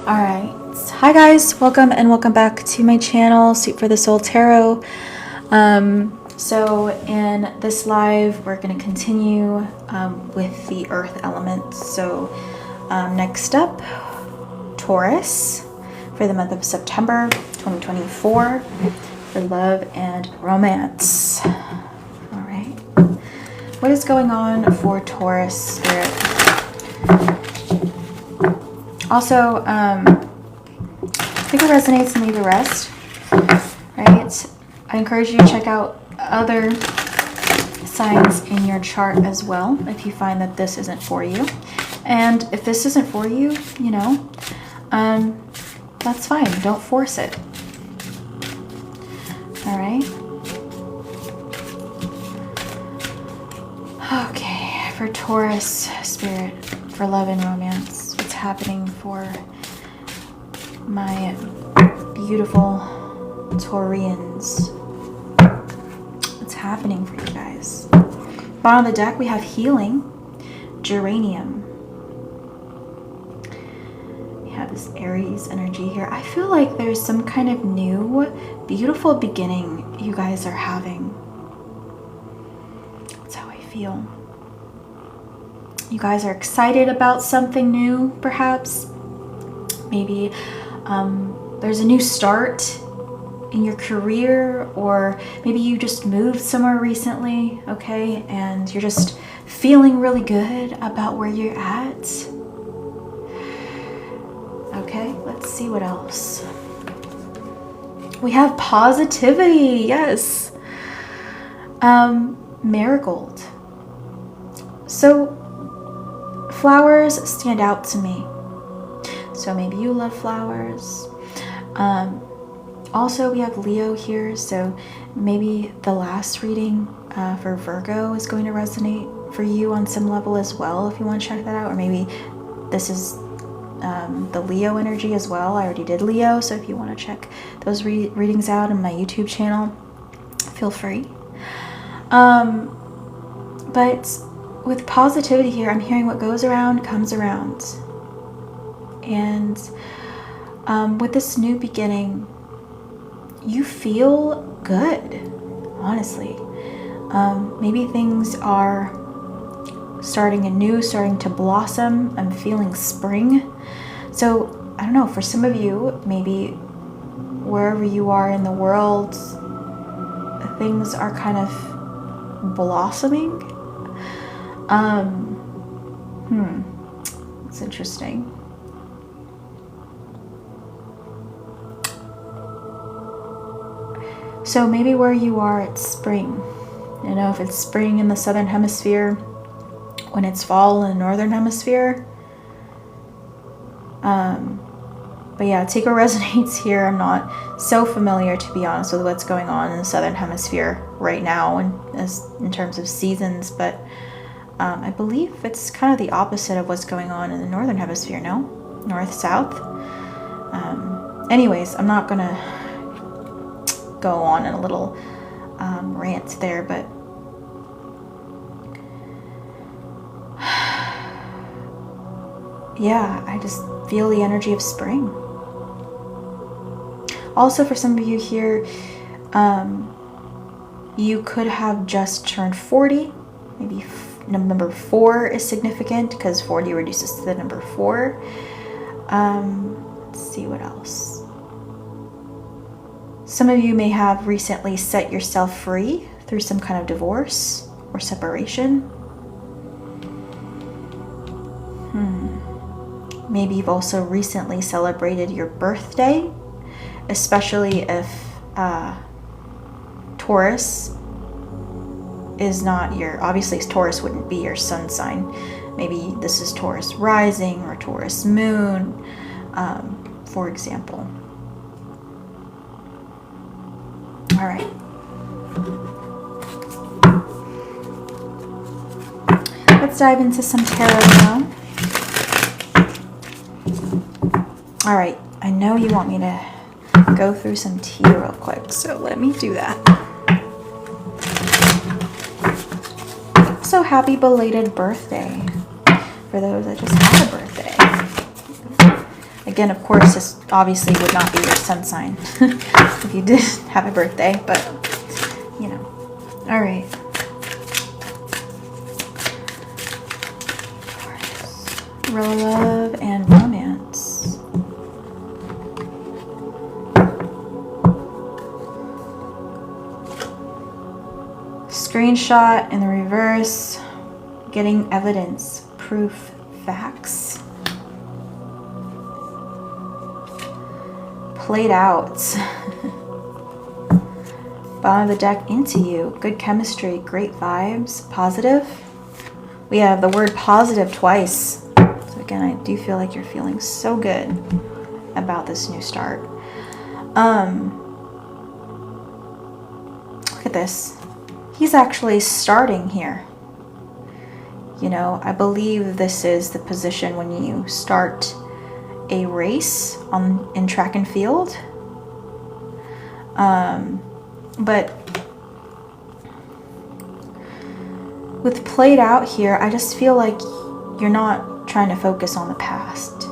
Alright, hi guys, welcome and welcome back to my channel, Soup for the Soul Tarot. So in this live, we're going to continue with the earth elements. So next up, Taurus for the month of September 2024 for love and romance. Alright, what is going on for Taurus spirit? Also, take what resonates and leave the rest, right? I encourage you to check out other signs in your chart as well if you find that this isn't for you. And if this isn't for you, you know, that's fine. Don't force it. All right. Okay, for Taurus spirit, for love and romance. Happening for my beautiful Taurians. What's happening for you guys? Bottom of the deck, we have healing, geranium. We have this Aries energy here. I feel like there's some kind of new, beautiful beginning you guys are having. That's how I feel. You guys are excited about something new, perhaps. Maybe there's a new start in your career, or maybe you just moved somewhere recently, okay? And you're just feeling really good about where you're at. Okay, let's see what else. We have positivity, yes. Marigold. So, flowers stand out to me. So maybe you love flowers. Also, we have Leo here. So maybe the last reading for Virgo is going to resonate for you on some level as well, if you want to check that out. Or maybe this is the Leo energy as well. I already did Leo. So if you want to check those readings out on my YouTube channel, feel free. But with positivity here, I'm hearing what goes around comes around. And with this new beginning, you feel good, honestly. Maybe things are starting anew, starting to blossom. I'm feeling spring. So, I don't know, for some of you, maybe wherever you are in the world, things are kind of blossoming. It's interesting. So maybe where you are, it's spring. You know, if it's spring in the southern hemisphere, when it's fall in the northern hemisphere. But yeah, take what resonates here. I'm not so familiar, to be honest, with what's going on in the southern hemisphere right now in terms of seasons, but I believe it's kind of the opposite of what's going on in the northern hemisphere, no? North, south. Anyways, I'm not gonna go on in a little rant there, but yeah, I just feel the energy of spring. Also, for some of you here, you could have just turned 40, maybe number 4 is significant because 40 reduces to the number 4. Let's see what else. Some of you may have recently set yourself free through some kind of divorce or separation. Maybe you've also recently celebrated your birthday, especially if Taurus is not your, obviously Taurus wouldn't be your sun sign. Maybe this is Taurus rising or Taurus moon, for example. All right. Let's dive into some tarot now. All right. I know you want me to go through some tea real quick, so let me do that. So happy belated birthday for those that just had a birthday. Again, of course, this obviously would not be your sun sign if you did have a birthday, but, you know. All right. Love and romance. Screenshot in the reverse. Getting evidence, proof, facts. Played out. Bottom of the deck, into you. Good chemistry, great vibes, positive. We have the word positive twice. So again, I do feel like you're feeling so good about this new start. Look at this. He's actually starting here. You know, I believe this is the position when you start a race in track and field. But with played out here, I just feel like you're not trying to focus on the past.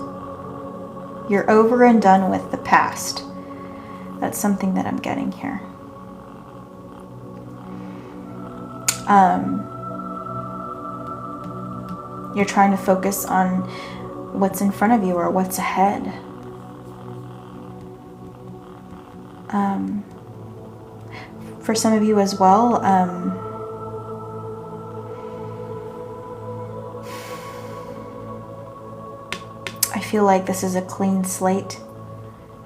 You're over and done with the past. That's something that I'm getting here. You're trying to focus on what's in front of you or what's ahead. For some of you as well, I feel like this is a clean slate.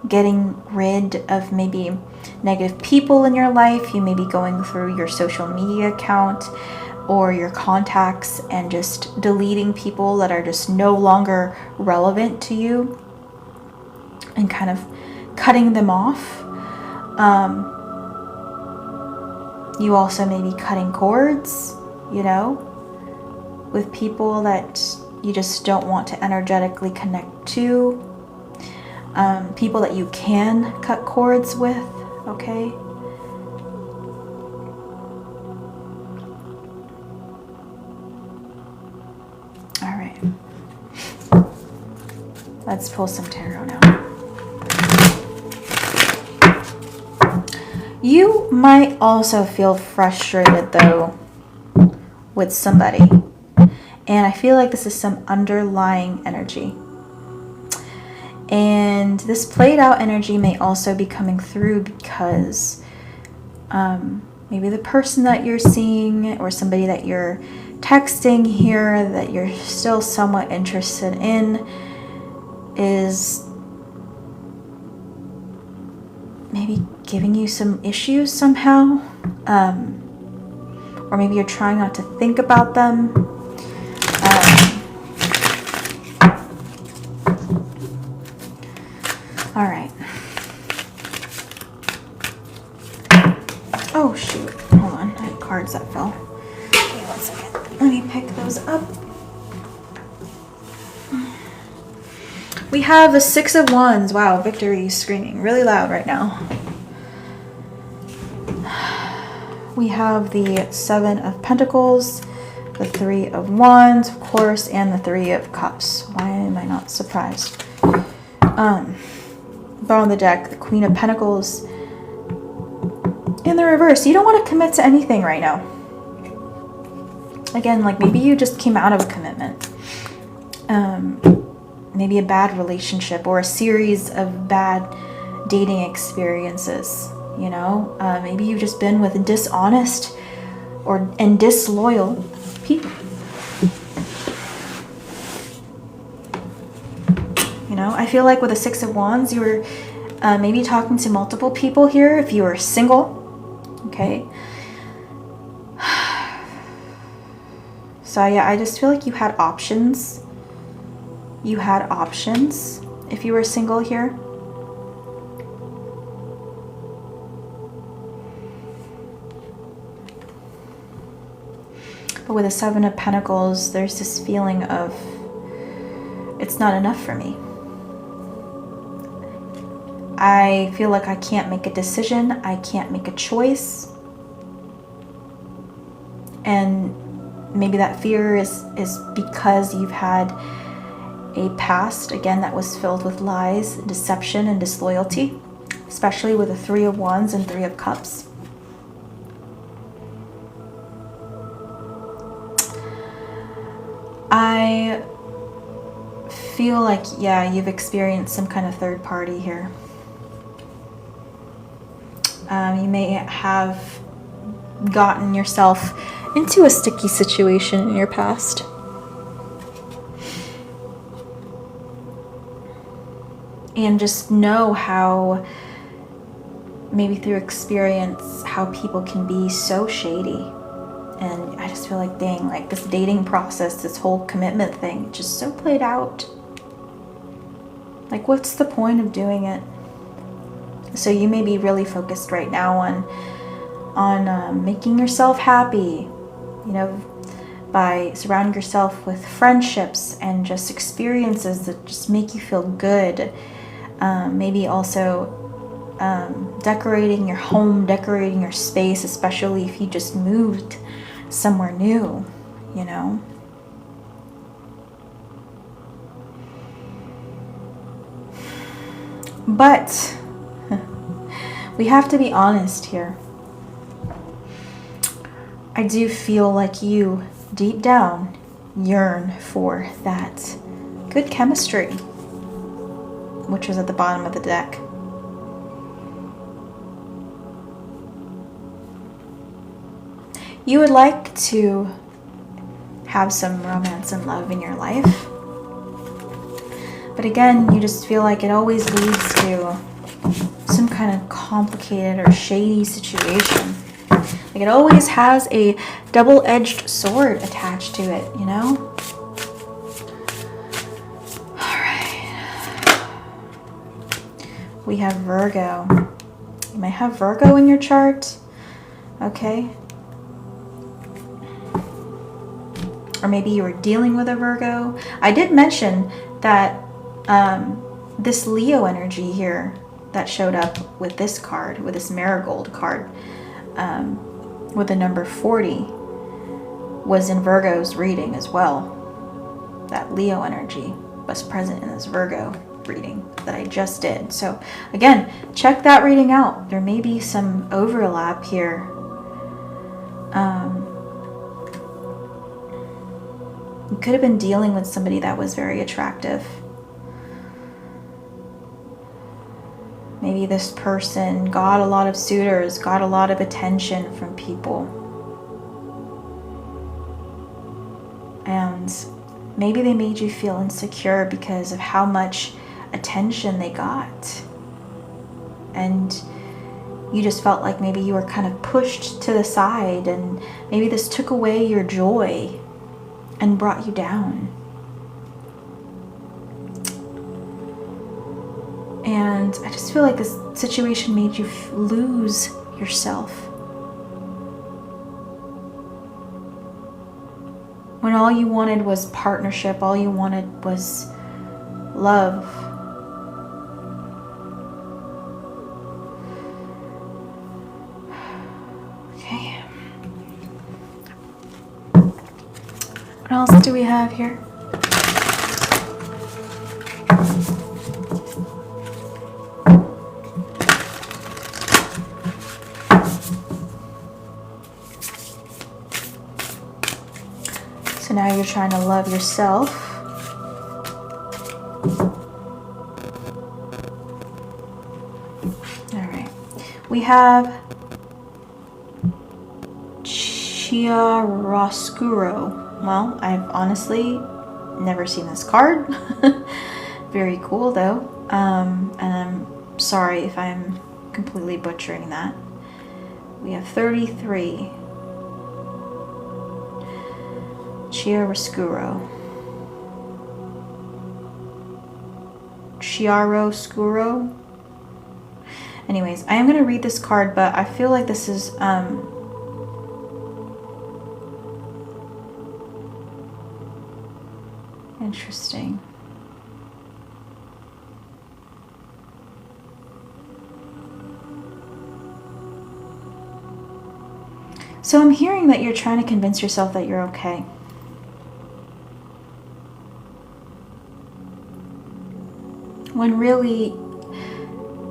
Getting rid of maybe negative people in your life. You may be going through your social media account or your contacts and just deleting people that are just no longer relevant to you and kind of cutting them off. You also may be cutting cords, you know, with people that you just don't want to energetically connect to. People that you can cut cords with, okay? All right. Let's pull some tarot now. You might also feel frustrated, though, with somebody. And I feel like this is some underlying energy. And this played out energy may also be coming through because maybe the person that you're seeing or somebody that you're texting here that you're still somewhat interested in is maybe giving you some issues somehow. Or maybe you're trying not to think about them. All right. Oh, shoot. Hold on. I had cards that fell. Okay, 1 second. Let me pick those up. We have the 6 of Wands. Wow, Victory is screaming really loud right now. We have the 7 of Pentacles, the 3 of Wands, of course, and the 3 of Cups. Why am I not surprised? Bottom of the deck, the Queen of Pentacles. In the reverse, you don't want to commit to anything right now. Again, like maybe you just came out of a commitment. Maybe a bad relationship or a series of bad dating experiences. You know, maybe you've just been with dishonest and disloyal people. You know, I feel like with the 6 of Wands, you were maybe talking to multiple people here if you were single. Okay. So yeah, I just feel like you had options. You had options if you were single here. But with the 7 of Pentacles, there's this feeling of it's not enough for me. I feel like I can't make a decision. I can't make a choice. And maybe that fear is because you've had a past, again, that was filled with lies, deception, and disloyalty, especially with the Three of Wands and Three of Cups. I feel like, yeah, you've experienced some kind of third party here. You may have gotten yourself into a sticky situation in your past. And just know how, maybe through experience, how people can be so shady. And I just feel like, dang, like this dating process, this whole commitment thing, just so played out. Like, what's the point of doing it? So you may be really focused right now on making yourself happy, you know, by surrounding yourself with friendships and just experiences that just make you feel good. Maybe also decorating your home, decorating your space, especially if you just moved somewhere new, you know. But we have to be honest here. I do feel like you, deep down, yearn for that good chemistry, which is at the bottom of the deck. You would like to have some romance and love in your life. But again, you just feel like it always leads to some kind of complicated or shady situation. Like it always has a double-edged sword attached to it, you know? Alright. We have Virgo. You might have Virgo in your chart. Okay. Or maybe you were dealing with a Virgo. I did mention that this Leo energy here that showed up with this card, with this Marigold card, with the number 40, was in Virgo's reading as well. That Leo energy was present in this Virgo reading that I just did. So again, check that reading out. There may be some overlap here. You could have been dealing with somebody that was very attractive. Maybe this person got a lot of suitors, got a lot of attention from people. And maybe they made you feel insecure because of how much attention they got. And you just felt like maybe you were kind of pushed to the side, and maybe this took away your joy and brought you down. And I just feel like this situation made you lose yourself. When all you wanted was partnership, all you wanted was love. Okay. What else do we have here? So now you're trying to love yourself. All right. We have chiaroscuro. Well, I've honestly never seen this card. Very cool though. And I'm sorry if I'm completely butchering that. We have 33. Chiaroscuro. Chiaroscuro. Anyways, I am going to read this card, but I feel like this is interesting. So I'm hearing that you're trying to convince yourself that you're okay. when really,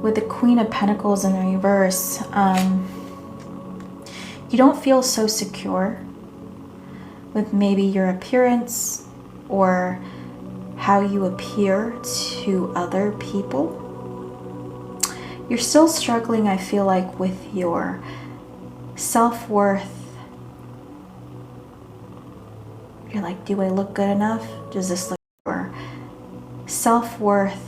with the Queen of Pentacles in reverse, you don't feel so secure with maybe your appearance or how you appear to other people. You're still struggling, I feel like, with your self-worth. You're like, do I look good enough? Does this look good? Or self-worth.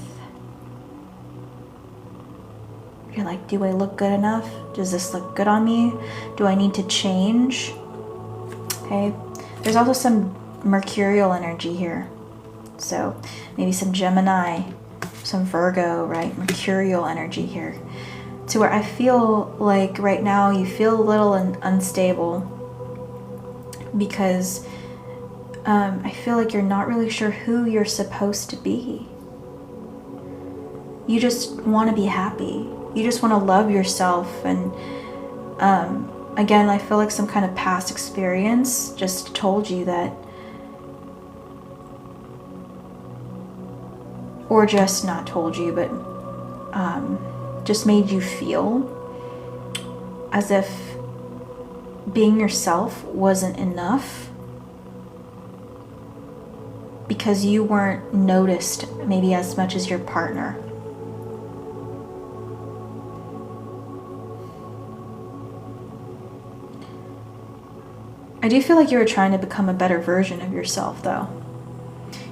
You're like, do I look good enough? Does this look good on me? Do I need to change? Okay. There's also some Mercurial energy here. So maybe some Gemini, some Virgo, right? Mercurial energy here. To where I feel like right now you feel a little unstable because I feel like you're not really sure who you're supposed to be. You just want to be happy. You just want to love yourself. And again, I feel like some kind of past experience just told you that, or just not told you, but just made you feel as if being yourself wasn't enough because you weren't noticed maybe as much as your partner. I do feel like you were trying to become a better version of yourself, though.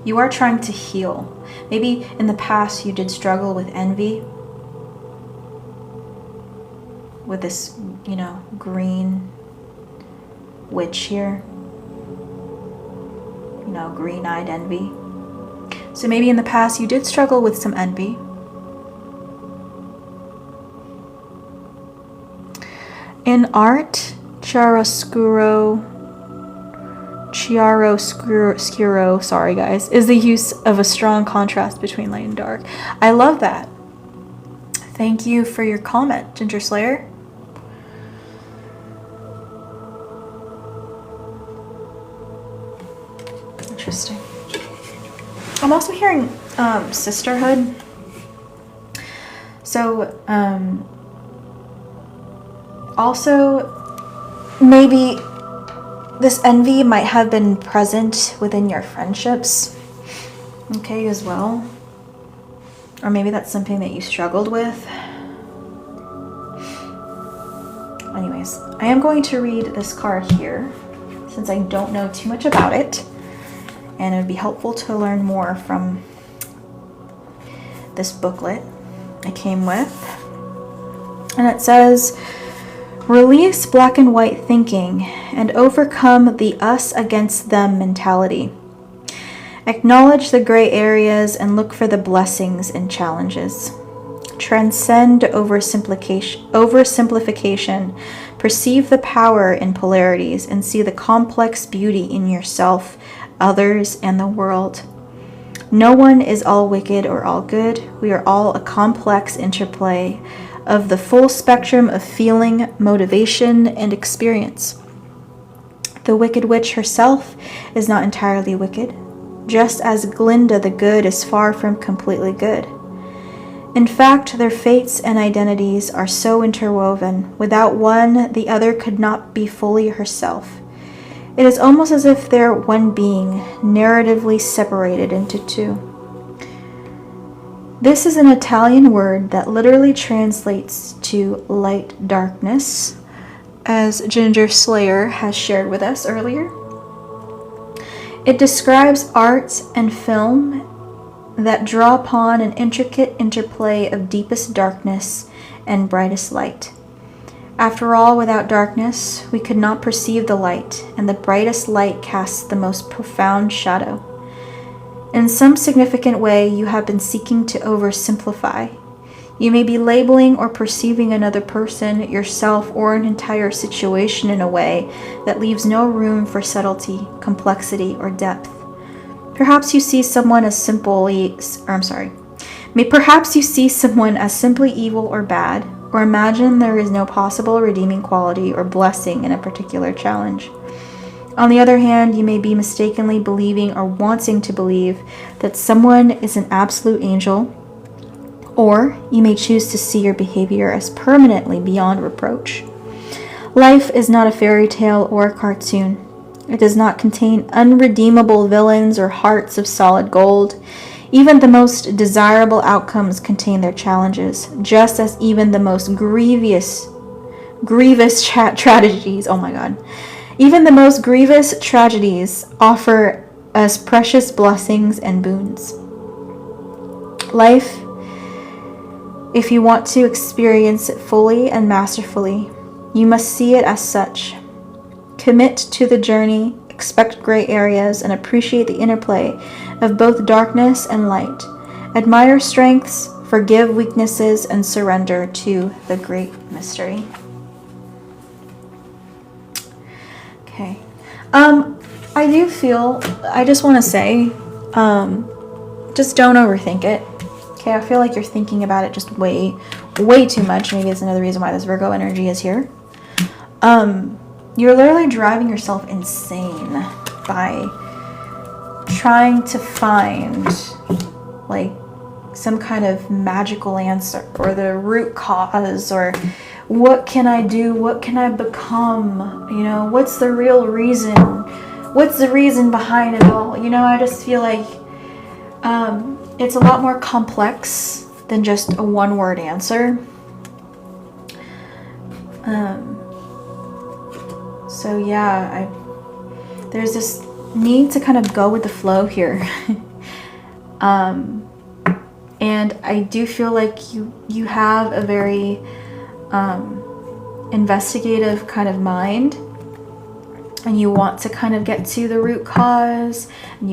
You are trying to heal. Maybe in the past you did struggle with envy, with this, you know, green witch here. You know, green-eyed envy. So maybe in the past you did struggle with some envy. In art, chiaroscuro, sorry guys, is the use of a strong contrast between light and dark. I love that. Thank you for your comment, Ginger Slayer. Interesting. I'm also hearing sisterhood. So also maybe this envy might have been present within your friendships, okay, as well. Or maybe that's something that you struggled with. Anyways, I am going to read this card here since I don't know too much about it. And it would be helpful to learn more from this booklet I came with. And it says, release black and white thinking and overcome the us against them mentality. Acknowledge the gray areas and look for the blessings in challenges. Transcend oversimplification. Perceive the power in polarities and see the complex beauty in yourself, others, and the world. No one is all wicked or all good. We are all a complex interplay of the full spectrum of feeling, motivation, and experience. The Wicked Witch herself is not entirely wicked, just as Glinda the Good is far from completely good. In fact, their fates and identities are so interwoven. Without one, the other could not be fully herself. It is almost as if they're one being, narratively separated into two. This is an Italian word that literally translates to light darkness, as Ginger Slayer has shared with us earlier. It describes art and film that draw upon an intricate interplay of deepest darkness and brightest light. After all, without darkness, we could not perceive the light, and the brightest light casts the most profound shadow. In some significant way, you have been seeking to oversimplify. You may be labeling or perceiving another person, yourself, or an entire situation in a way that leaves no room for subtlety, complexity, or depth. Perhaps you see someone as simply evil or bad, or imagine there is no possible redeeming quality or blessing in a particular challenge. On the other hand, you may be mistakenly believing or wanting to believe that someone is an absolute angel, Or you may choose to see your behavior as permanently beyond reproach. Life is not a fairy tale or a cartoon. It does not contain unredeemable villains or hearts of solid gold. Even the most desirable outcomes contain their challenges, just as even the most grievous tragedies, oh my god, even the most grievous tragedies offer us precious blessings and boons. Life, if you want to experience it fully and masterfully, you must see it as such. Commit to the journey, expect gray areas, and appreciate the interplay of both darkness and light. Admire strengths, forgive weaknesses, and surrender to the great mystery. Okay. I do feel, I just want to say, just don't overthink it. Okay, I feel like you're thinking about it just way too much. Maybe it's another reason why this Virgo energy is here. You're literally driving yourself insane by trying to find like some kind of magical answer or the root cause, or what can I do? What can I become? You know, what's the real reason? What's the reason behind it all? You know, I just feel like it's a lot more complex than just a one-word answer. So yeah, there's this need to kind of go with the flow here. And I do feel like you have a very investigative kind of mind, and you want to kind of get to the root cause,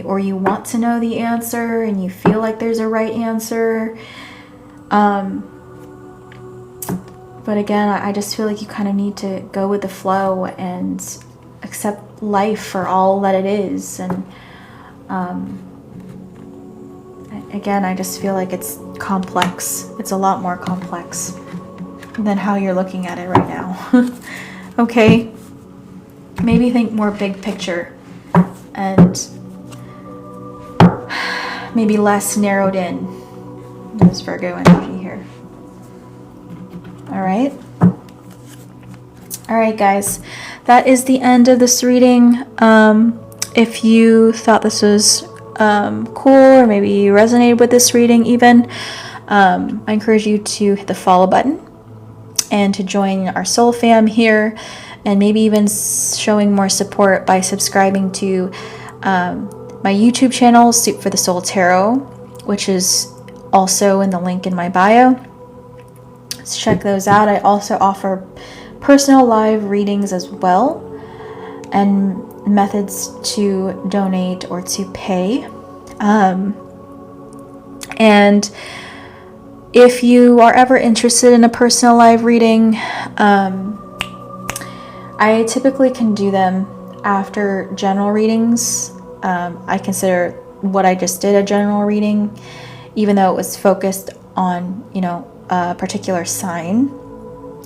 or you want to know the answer, and you feel like there's a right answer. But again, I just feel like you kind of need to go with the flow and accept life for all that it is. And again, I just feel like it's complex. It's a lot more complex than how you're looking at it right now. Okay? Maybe think more big picture and maybe less narrowed in. There's Virgo energy here. Alright? Alright, guys. That is the end of this reading. If you thought this was cool, or maybe you resonated with this reading even, I encourage you to hit the follow button and to join our soul fam here, and maybe even showing more support by subscribing to my YouTube channel, Soup for the Soul Tarot, which is also in the link in my bio. So check those out. I also offer personal live readings as well, and methods to donate or to pay. And if you are ever interested in a personal live reading, I typically can do them after general readings. I consider what I just did a general reading, even though it was focused on, you know, a particular sign.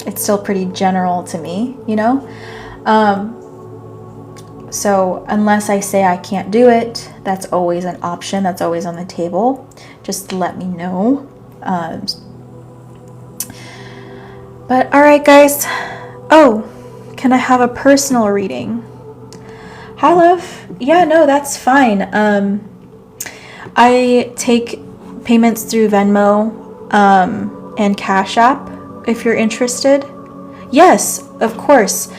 It's still pretty general to me, you know. So unless I say I can't do it, that's always an option. That's always on the table. Just let me know. But all right, guys. Oh, can I have a personal reading? Hi, love. Yeah, no, that's fine. I take payments through Venmo and Cash App if you're interested. Yes, of course.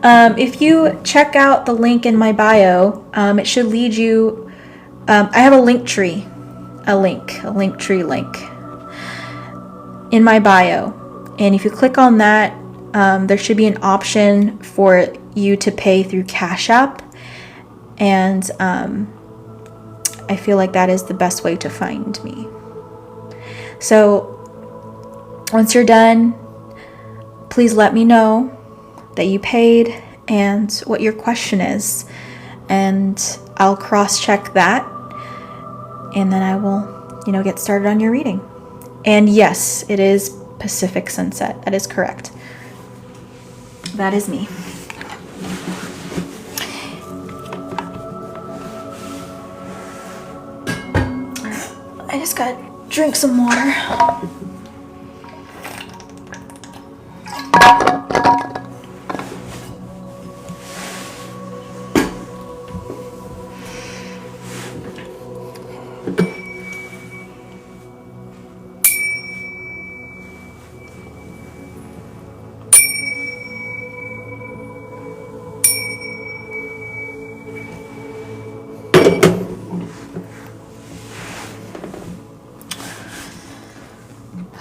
If you check out the link in my bio, it should lead you. I have a Linktree, a Linktree link in my bio, and if you click on that, there should be an option for you to pay through Cash App, and I feel like that is the best way to find me. So once you're done, please let me know that you paid and what your question is, and I'll cross-check that, and then I will, you know, get started on your reading. And yes, it is PacificSunset. That is correct. That is me. I just gotta drink some water.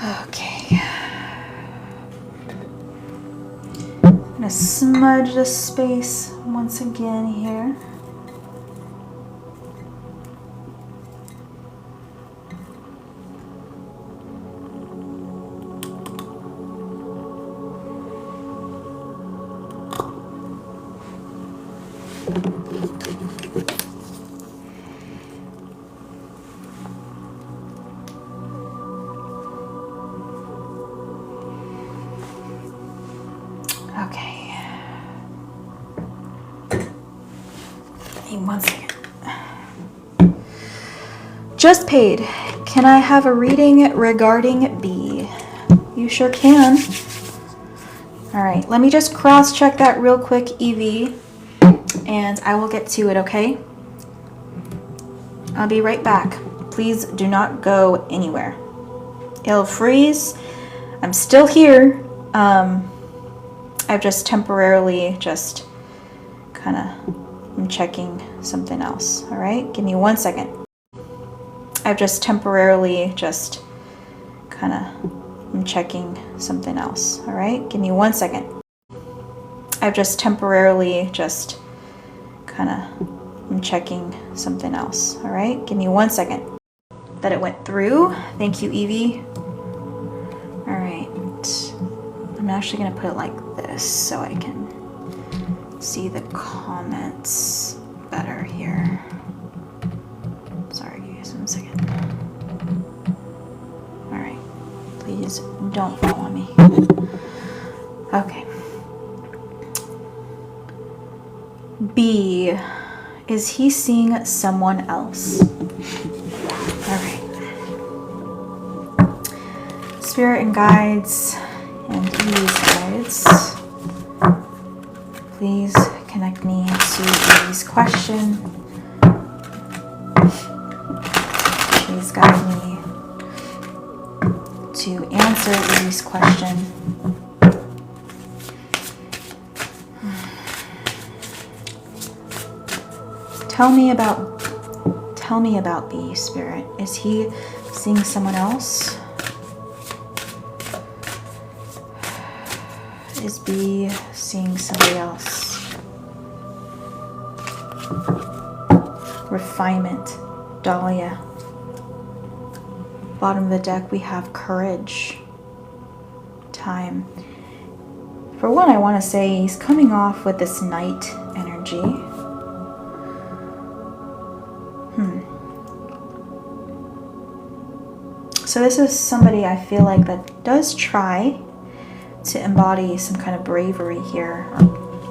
Okay. I'm gonna smudge this space once again here. Okay. Give me 1 second. Just paid. Can I have a reading regarding B? You sure can. All right, let me just cross-check that real quick, Evie, and I will get to it, okay? I'll be right back. Please do not go anywhere. It'll freeze. I'm still here. I've just temporarily just kind of, I'm checking something else, all right? Give me 1 second. I've just temporarily just kind of, I'm checking something else, all right? Give me 1 second. I've just temporarily just kind of, I'm checking something else, all right? Give me 1 second. That it went through. Thank you, Evie. All right. I'm actually going to put it like this so I can see the comments better here. Sorry, guys, 1 second. All right. Please don't follow me. Okay. B. Is he seeing someone else? All right. Spirit and guides and Evie's guides, please connect me to Evie's question. Please guide me to answer Evie's question. Tell me about B, Spirit. Is he seeing someone else? Is B seeing somebody else? Refinement, Dahlia. Bottom of the deck, we have courage, time. For one, I want to say he's coming off with this knight energy. So this is somebody I feel like that does try to embody some kind of bravery here,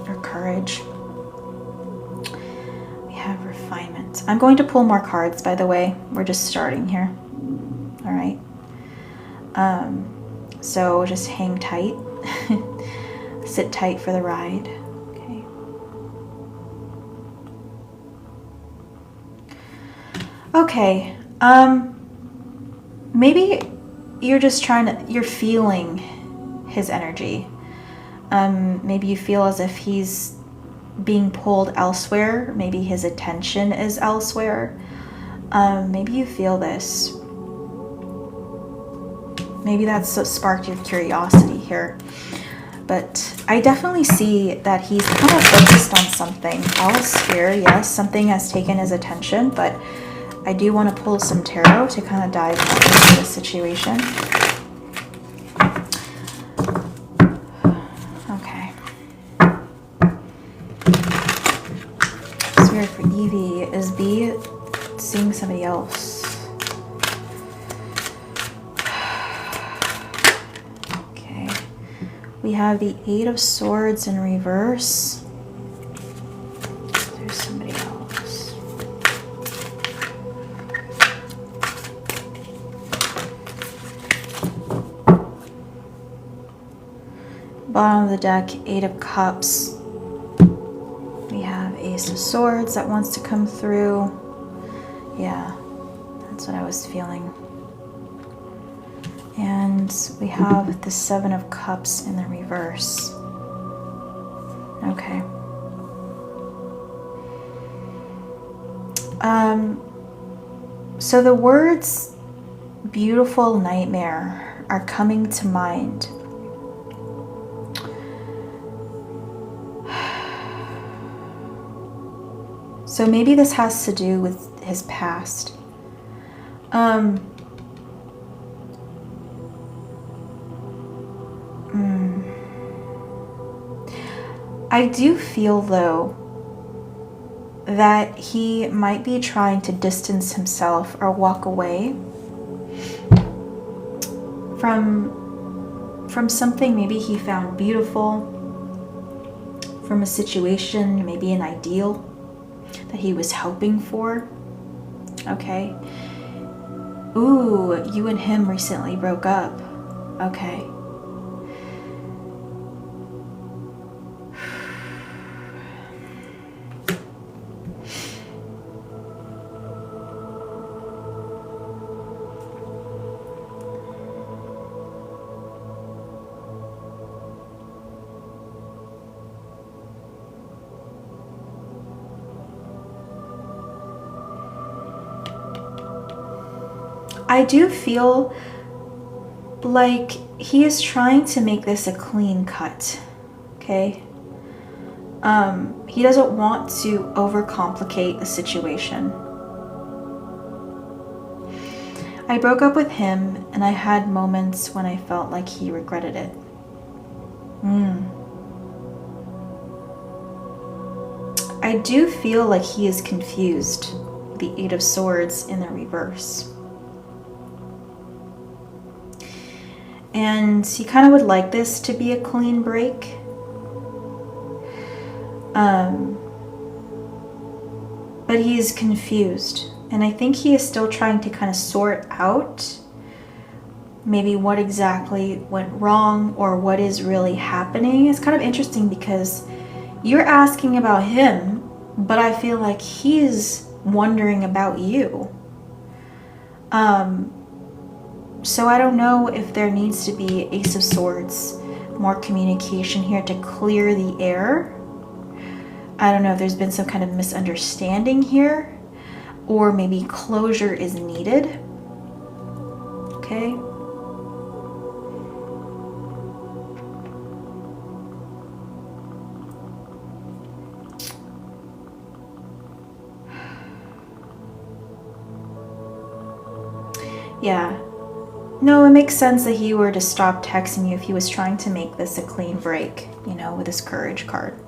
or courage. We have refinement. I'm going to pull more cards, by the way. We're just starting here. All right. So just hang tight. Sit tight for the ride. Okay. Maybe you're just you're feeling his energy. Maybe you feel as if he's being pulled elsewhere. Maybe his attention is elsewhere. Maybe you feel this. Maybe that's what sparked your curiosity here. But I definitely see that he's kind of focused on something else here. Yes, something has taken his attention, but I do want to pull some tarot to kind of dive into the situation. Okay. Spirit for Evie. Is B seeing somebody else? Okay. We have the Eight of Swords in reverse. There's somebody else. Bottom of the deck, Eight of Cups. We have Ace of Swords that wants to come through. Yeah, that's what I was feeling. And we have the Seven of Cups in the reverse. Okay. So the words beautiful nightmare are coming to mind. So maybe this has to do with his past. I do feel, though, that he might be trying to distance himself or walk away from something maybe he found beautiful, from a situation, maybe an ideal that he was hoping for. Okay. Ooh, you and him recently broke up. Okay. I do feel like he is trying to make this a clean cut, okay? He doesn't want to overcomplicate the situation. I broke up with him and I had moments when I felt like he regretted it. I do feel like he is confused, the Eight of Swords in the reverse. And he kind of would like this to be a clean break. But he's confused. And I think he is still trying to kind of sort out maybe what exactly went wrong or what is really happening. It's kind of interesting because you're asking about him, but I feel like he's wondering about you. So I don't know if there needs to be Ace of Swords, more communication here to clear the air. I don't know if there's been some kind of misunderstanding here, or maybe closure is needed. Okay. Yeah. No, it makes sense that he were to stop texting you if he was trying to make this a clean break, you know, with his Courage card.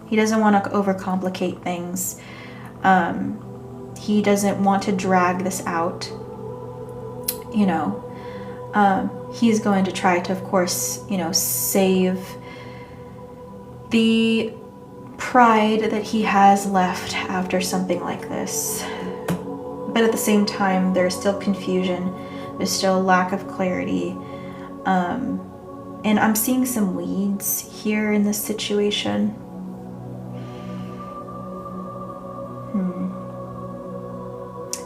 He doesn't want to overcomplicate things. He doesn't want to drag this out, you know. He's going to try to, of course, you know, save the pride that he has left after something like this. But at the same time, there's still confusion. There's still a lack of clarity. And I'm seeing some weeds here in this situation.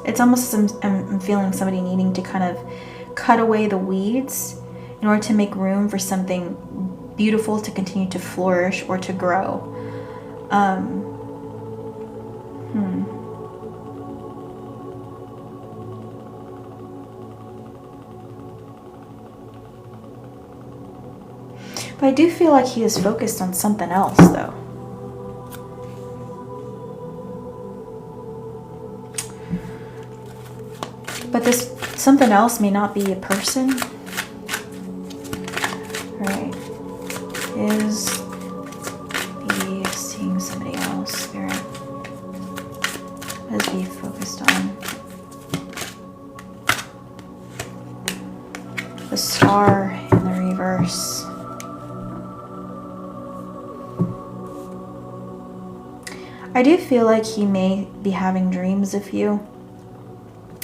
It's almost as I'm feeling somebody needing to kind of cut away the weeds in order to make room for something beautiful to continue to flourish or to grow. But I do feel like he is focused on something else, though. But this something else may not be a person. Right. Is he seeing somebody else, Spirit? What is he focused on? The Star in the reverse. I do feel like he may be having dreams of you,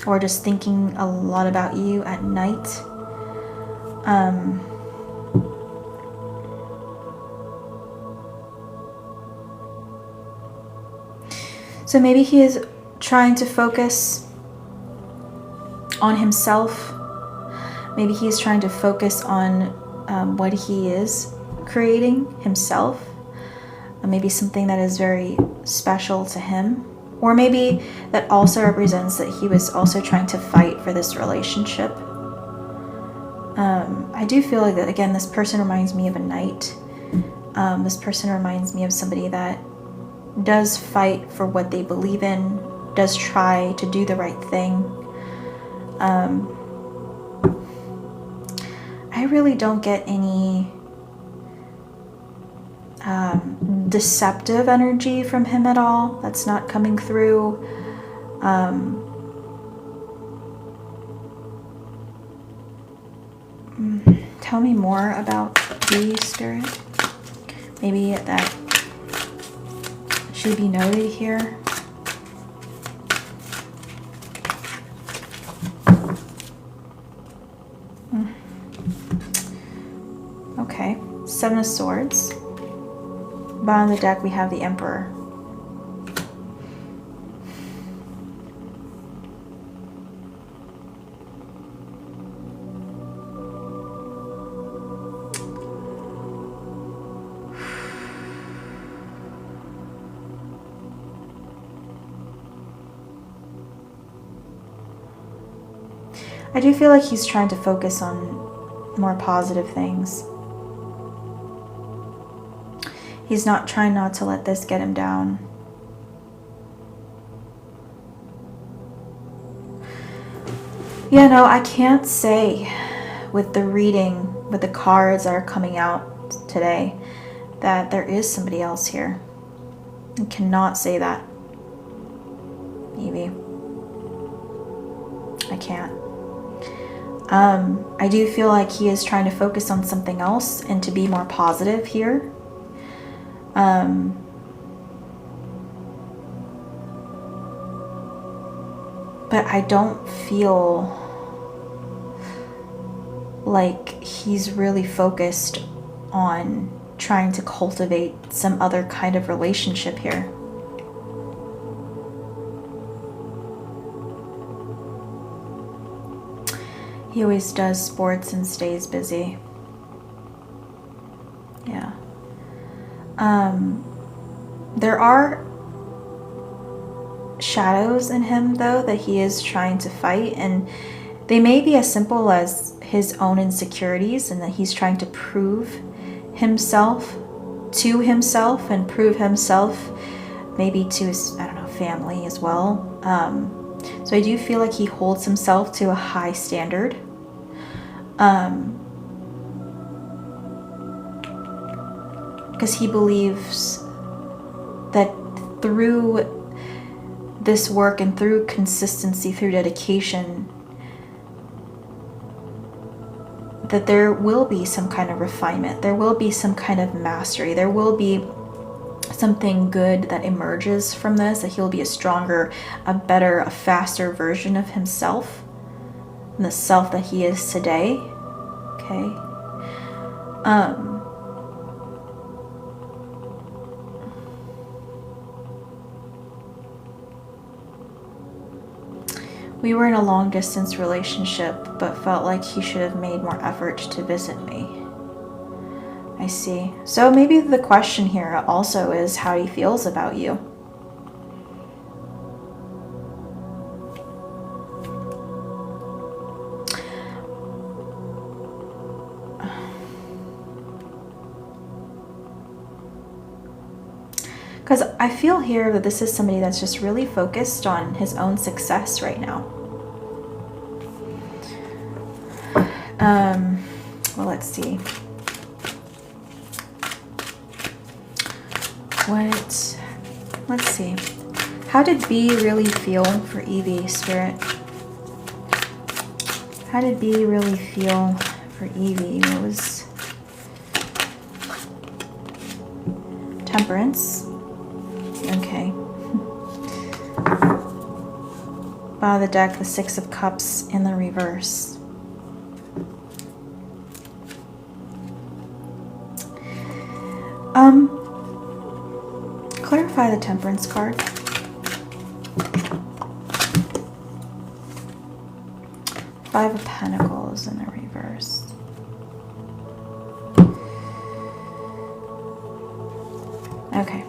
or just thinking a lot about you at night. So maybe he is trying to focus on himself. Maybe he is trying to focus on what he is creating himself. Maybe something that is very special to him. Or maybe that also represents that he was also trying to fight for this relationship. I do feel like that, again, this person reminds me of a knight. This person reminds me of somebody that does fight for what they believe in, does try to do the right thing. I really don't get any deceptive energy from him at all. That's not coming through. Tell me more about the Spirit. Maybe that should be noted here. Okay, Seven of Swords. Bottom of the deck, we have the Emperor. I do feel like he's trying to focus on more positive things. He's not trying not to let this get him down. Yeah, no, I can't say with the reading, with the cards that are coming out today, that there is somebody else here. I cannot say that. Maybe. I can't. I do feel like he is trying to focus on something else and to be more positive here. But I don't feel like he's really focused on trying to cultivate some other kind of relationship here. He always does sports and stays busy. Yeah. There are shadows in him, though, that he is trying to fight, and they may be as simple as his own insecurities, and that he's trying to prove himself to himself and prove himself maybe to his, I don't know, family as well. So I do feel like he holds himself to a high standard. Because he believes that through this work and through consistency, through dedication, that there will be some kind of refinement, there will be some kind of mastery, there will be something good that emerges from this, that he'll be a stronger, a better, a faster version of himself than the self that he is today. Okay. We were in a long distance relationship, but felt like he should have made more effort to visit me. I see. So maybe the question here also is how he feels about you. Because I feel here that this is somebody that's just really focused on his own success right now. Well, let's see. Let's see. How did B really feel for Evie, Spirit? How did B really feel for Evie? It was Temperance. Okay. Bottom of the deck, the Six of Cups in the reverse. Clarify the Temperance card. Five of Pentacles in the reverse. Okay.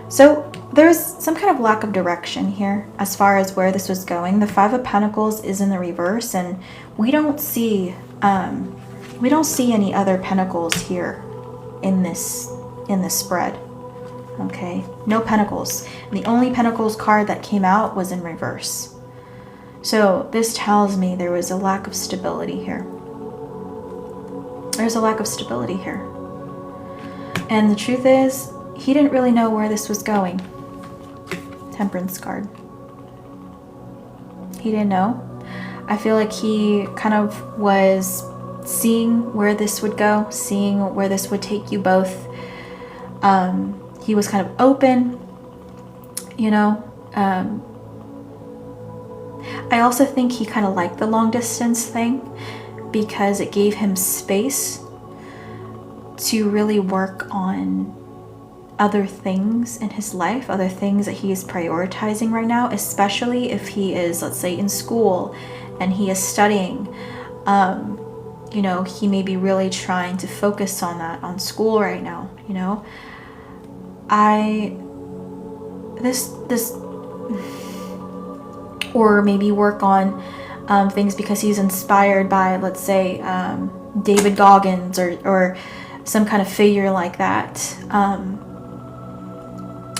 So there's some kind of lack of direction here as far as where this was going. The Five of Pentacles is in the reverse, and we don't see We don't see any other pentacles here in this spread. Okay, no pentacles. The only pentacles card that came out was in reverse. So this tells me there was a lack of stability here. There's a lack of stability here. And the truth is, he didn't really know where this was going. Temperance card. He didn't know. I feel like he kind of was seeing where this would go, seeing where this would take you both. He was kind of open, you know. I also think he kind of liked the long distance thing because it gave him space to really work on other things in his life, other things that he is prioritizing right now, especially if he is, let's say, in school and he is studying. You know, he may be really trying to focus on that, on school right now, you know. Or maybe work on things because he's inspired by, let's say, David Goggins or some kind of figure like that.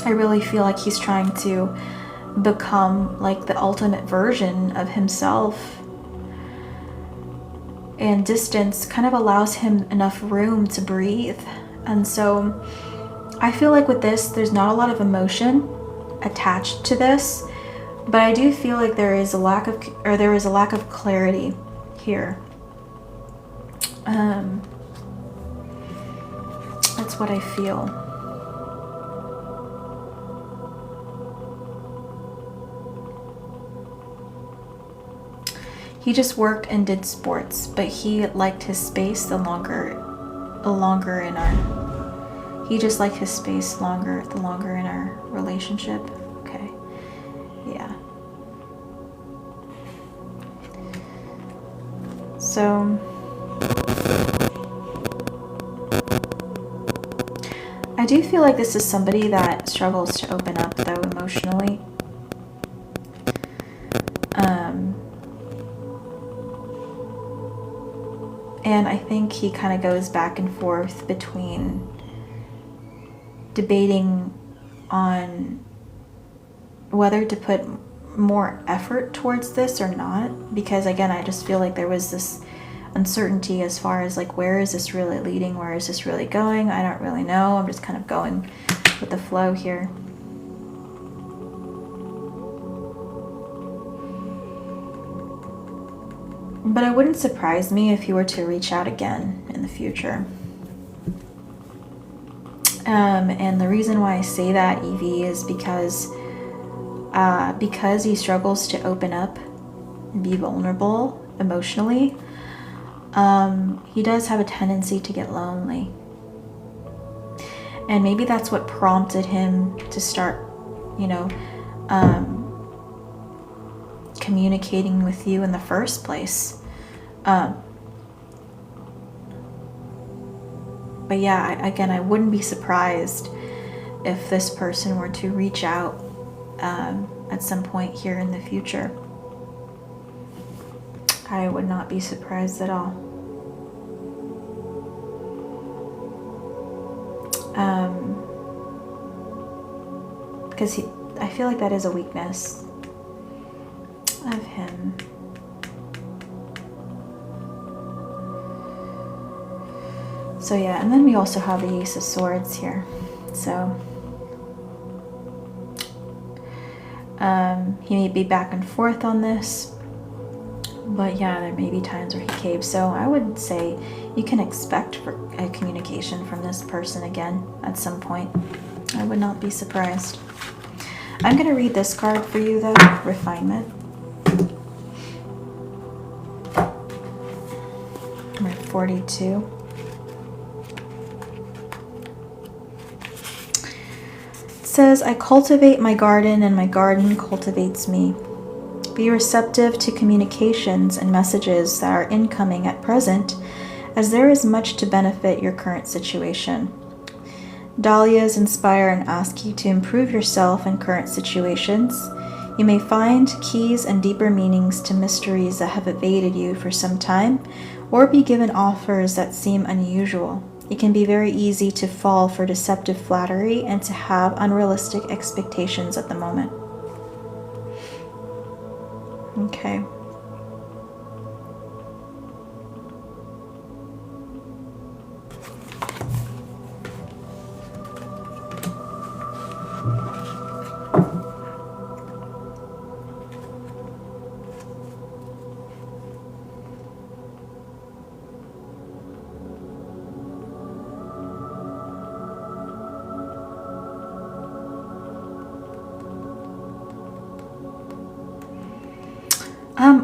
I really feel like he's trying to become like the ultimate version of himself. And distance kind of allows him enough room to breathe. And so I feel like with this, there's not a lot of emotion attached to this, but I do feel like there is a lack of clarity here. That's what I feel. He just worked and did sports, but he liked his space the longer in our. He just liked his space the longer in our relationship. Okay, yeah. So I do feel like this is somebody that struggles to open up though emotionally. And I think he kind of goes back and forth between debating on whether to put more effort towards this or not. Because again, I just feel like there was this uncertainty as far as like, where is this really leading? Where is this really going? I don't really know. I'm just kind of going with the flow here. But it wouldn't surprise me if you were to reach out again in the future. And the reason why I say that, Evie, is because he struggles to open up and be vulnerable emotionally. He does have a tendency to get lonely. And maybe that's what prompted him to start, you know, communicating with you in the first place. But yeah, again, I wouldn't be surprised if this person were to reach out at some point here in the future. I would not be surprised at all. Because I feel like that is a weakness of him. So yeah, and then we also have the Ace of Swords here. So he may be back and forth on this, but yeah, there may be times where he caves. So I would say you can expect for a communication from this person again at some point. I would not be surprised. I'm going to read this card for you though, Refinement. We're at 42. Says, I cultivate my garden and my garden cultivates me. Be receptive to communications and messages that are incoming at present, as there is much to benefit your current situation. Dahlias inspire and ask you to improve yourself in current situations. You may find keys and deeper meanings to mysteries that have evaded you for some time, or be given offers that seem unusual. It can be very easy to fall for deceptive flattery and to have unrealistic expectations at the moment. Okay.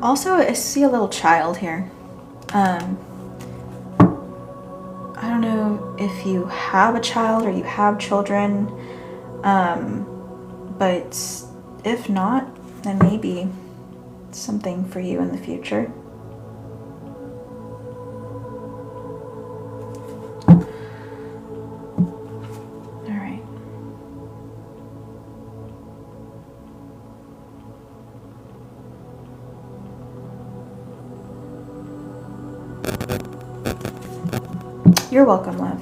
Also, I see a little child here. I don't know if you have a child or you have children, but if not, then maybe something for you in the future. All right. You're welcome, love.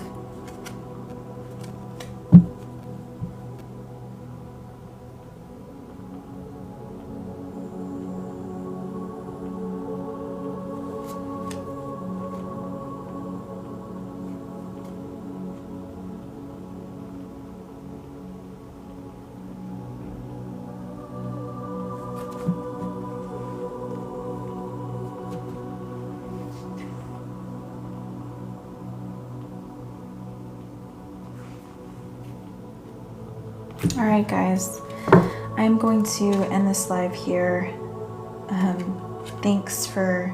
All right, guys, I'm going to end this live here. Thanks for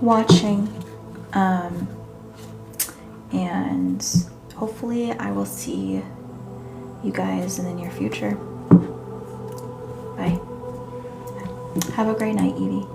watching, and hopefully I will see you guys in the near future. Bye. Have a great night, Evie.